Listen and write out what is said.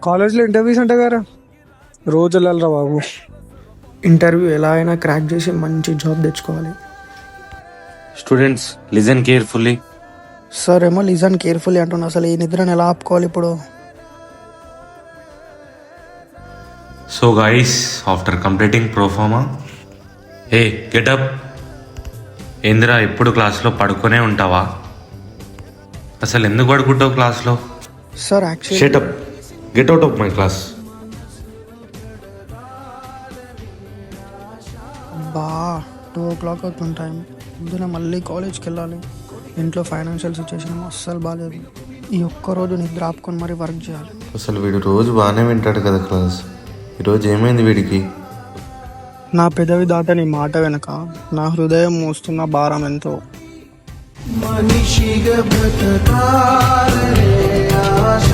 కాలేజ్లో ఇంటర్వ్యూస్ అంటే గారా రోజు వెళ్ళాలిరా బాబు. ఇంటర్వ్యూ ఎలా అయినా క్రాక్ చేసి మంచి జాబ్ తెచ్చుకోవాలి. Students listen carefully. సార్ ఏమో లిజన్ కేర్ఫుల్లీ అంటున్నా, అసలు ఈ నిద్రను ఎలా ఆపుకోవాలి ఇప్పుడు? So guys, after completing proforma, ఏ గెటప్. ఏందిరా ఎప్పుడు క్లాస్లో పడుకునే ఉంటావా? అసలు ఎందుకు పడుకుంటావు క్లాస్లో? Sir actually shut up, get out of my class. బా 2 o'clock అవుతుంది టైం. పొద్దున మళ్ళీ కాలేజ్కి వెళ్ళాలి. ఇంట్లో ఫైనాన్షియల్ సిచ్యువేషన్ అస్సలు బాగాలేదు. ఈ ఒక్కరోజు నిద్ర ఆపుకొని మరీ వర్క్ చేయాలి. అసలు వీడు రోజు బాగానే వింటాడు కదా క్లాస్, ఈరోజు ఏమైంది వీడికి? నా పెదవి దాట నీ మాట వెనక నా హృదయం మోస్తున్న భారం ఎంతో. మనిషిగా బ్రతకాలనే ఆశ